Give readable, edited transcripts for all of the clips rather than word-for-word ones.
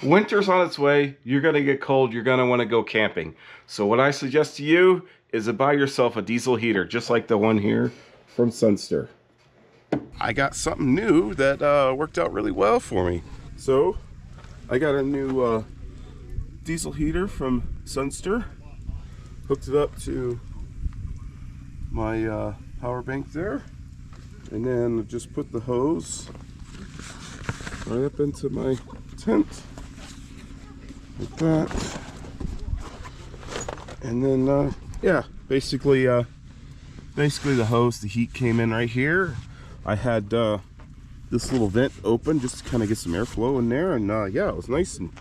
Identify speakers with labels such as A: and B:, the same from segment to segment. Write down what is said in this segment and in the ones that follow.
A: Winter's on its way. You're going to get cold. You're going to want to go camping. So what I suggest to you is to buy yourself a diesel heater, just like the one here from Sunster. I got something new that worked out really well for me. So I got a new diesel heater from Sunster. Hooked it up to my power bank there. And then just put the hose right up into my tent. Like that. And then yeah, basically the hose, the heat came in right here. I had this little vent open just to kind of get some airflow in there, and yeah, it was nice and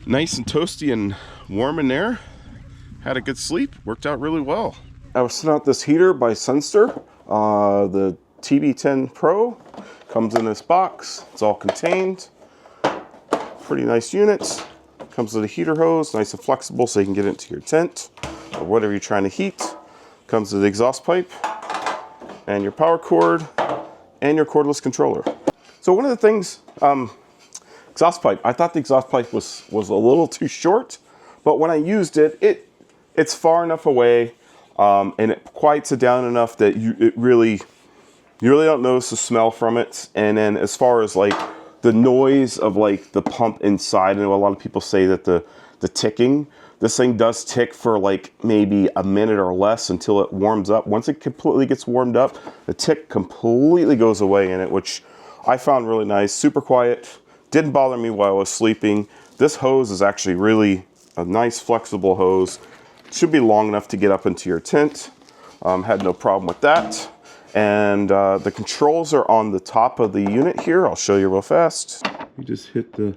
A: toasty and warm in there. Had a good sleep, worked out really well. I was sent out this heater by Sunster, the TB10PRO. Comes in this box, it's all contained. Pretty nice unit. Comes with a heater hose, nice and flexible so you can get it into your tent or whatever you're trying to heat. Comes with the exhaust pipe and your power cord and your cordless controller. So one of the things, exhaust pipe, I thought the exhaust pipe was a little too short, but when I used it, it's far enough away and it quiets it down enough that you really don't notice the smell from it. And then as far as like the noise of like the pump inside, I know a lot of people say that the ticking, this thing does tick for like maybe a minute or less until it warms up. Once it completely gets warmed up, the tick completely goes away in it, which I found really nice. Super quiet, didn't bother me while I was sleeping. This hose is actually really a nice flexible hose. Should be long enough to get up into your tent. Had no problem with that. And the controls are on the top of the unit here. I'll show you real fast. You just hit the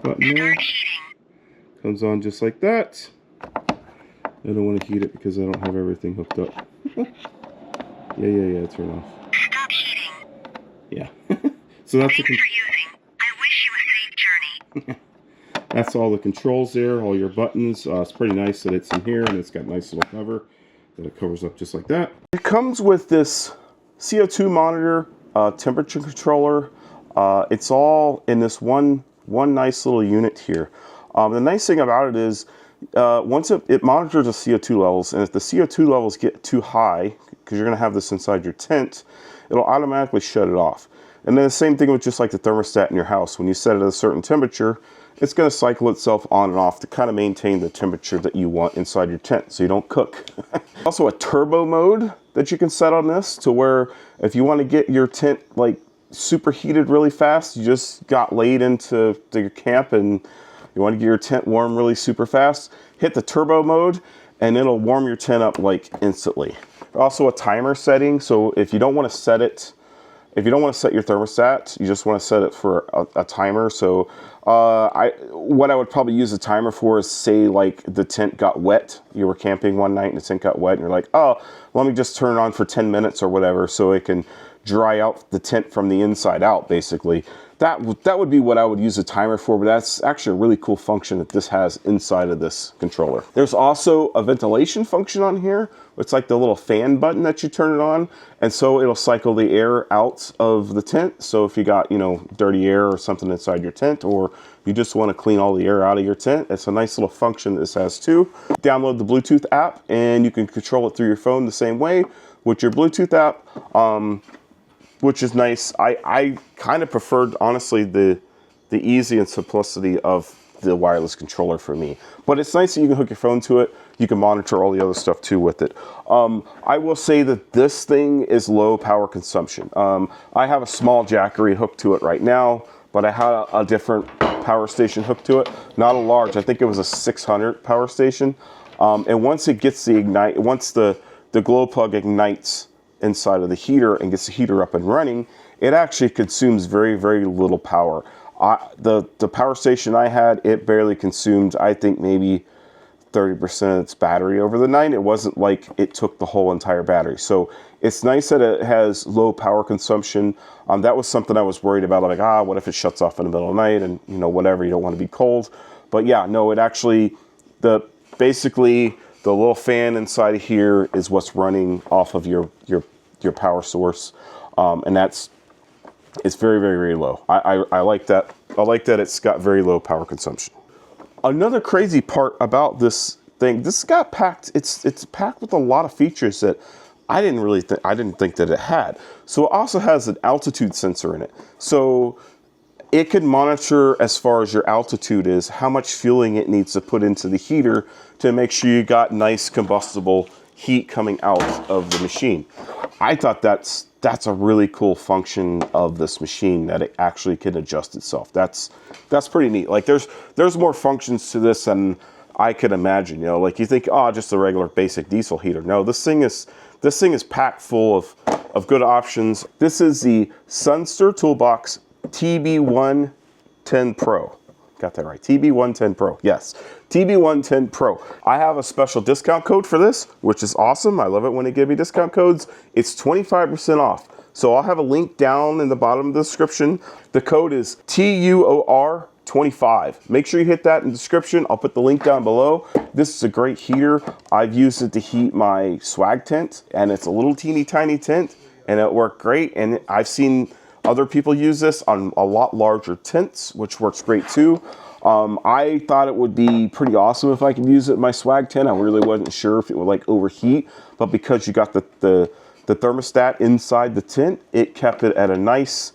A: button there. Comes on just like that. I don't want to heat it because I don't have everything hooked up. yeah, turn off.
B: Stop heating.
A: Yeah. So that's
B: Thanks for using. I wish you a safe journey.
A: That's all the controls there, all your buttons. It's pretty nice that it's in here and it's got a nice little cover that it covers up just like that. It comes with this CO2 monitor, temperature controller. It's all in this one nice little unit here. The nice thing about it is once it monitors the CO2 levels, and if the CO2 levels get too high, because you're going to have this inside your tent, it'll automatically shut it off. And then the same thing with just like the thermostat in your house. When you set it at a certain temperature, it's going to cycle itself on and off to kind of maintain the temperature that you want inside your tent so you don't cook. Also a turbo mode that you can set on this to where if you want to get your tent like super heated really fast, you just got laid into your camp and you want to get your tent warm really super fast, hit the turbo mode and it'll warm your tent up like instantly. Also a timer setting, so if you don't want to set it, if you don't want to set your thermostat, you just want to set it for a timer. So what I would probably use a timer for is, say like the tent got wet. You were camping one night and the tent got wet and you're like, oh, let me just turn it on for 10 minutes or whatever so it can dry out the tent from the inside out, basically. That would be what I would use a timer for, but that's actually a really cool function that this has inside of this controller. There's also a ventilation function on here. It's like the little fan button that you turn it on, and so it'll cycle the air out of the tent. So if you got, you know, dirty air or something inside your tent, or you just want to clean all the air out of your tent, it's a nice little function this has too. Download the Bluetooth app, and you can control it through your phone the same way with your Bluetooth app. Which is nice. I kind of preferred, honestly, the easy and simplicity of the wireless controller for me. But it's nice that you can hook your phone to it. You can monitor all the other stuff too with it. I will say that this thing is low power consumption. I have a small Jackery hooked to it right now, but I had a different power station hooked to it. Not a large, I think it was a 600 power station. And once it gets the once the glow plug ignites inside of the heater and gets the heater up and running, it actually consumes very, very little power. The power station I had, it barely consumed, I think maybe 30% of its battery over the night. It wasn't like it took the whole entire battery. So it's nice that it has low power consumption. That was something I was worried about. Like, what if it shuts off in the middle of the night and, you know, whatever, you don't want to be cold. But yeah, no, it actually, basically the little fan inside of here is what's running off of your power source. And that's It's very, very, very low. I like that. I like that it's got very low power consumption. Another crazy part about this thing, this got packed. It's packed with a lot of features that I didn't think that it had. So it also has an altitude sensor in it. So it can monitor, as far as your altitude is, how much fueling it needs to put into the heater to make sure you got nice combustible heat coming out of the machine. I thought that's a really cool function of this machine, that it actually can adjust itself. That's pretty neat. Like there's more functions to this than I could imagine. You know, like you think, oh, just a regular basic diesel heater. No, this thing is packed full of good options. This is the Sunster Toolbox TB10PRO. Got that right. TB10PRO. Yes. TB10PRO. I have a special discount code for this, which is awesome. I love it when they give me discount codes. It's 25% off. So I'll have a link down in the bottom of the description. The code is TUOR25. Make sure you hit that in the description. I'll put the link down below. This is a great heater. I've used it to heat my swag tent, and it's a little teeny tiny tent, and it worked great. And I've seen other people use this on a lot larger tents, which works great too. I thought it would be pretty awesome if I could use it in my swag tent. I really wasn't sure if it would like overheat, but because you got the thermostat inside the tent, it kept it at a nice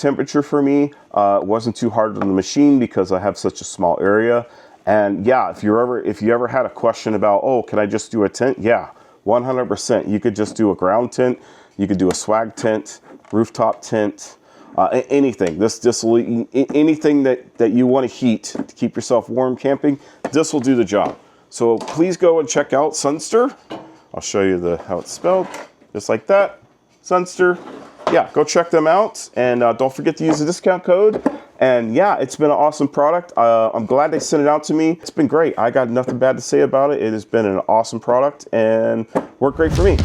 A: temperature for me. It wasn't too hard on the machine because I have such a small area. And yeah, if you ever had a question about, oh, can I just do a tent? Yeah, 100%. You could just do a ground tent. You could do a swag tent, rooftop tent, anything. Anything that you want to heat to keep yourself warm camping, this will do the job. So please go and check out Sunster. I'll show you how it's spelled, just like that, Sunster. Yeah, go check them out, and don't forget to use the discount code. And yeah, it's been an awesome product. I'm glad they sent it out to me. It's been great. I got nothing bad to say about it. It has been an awesome product and worked great for me.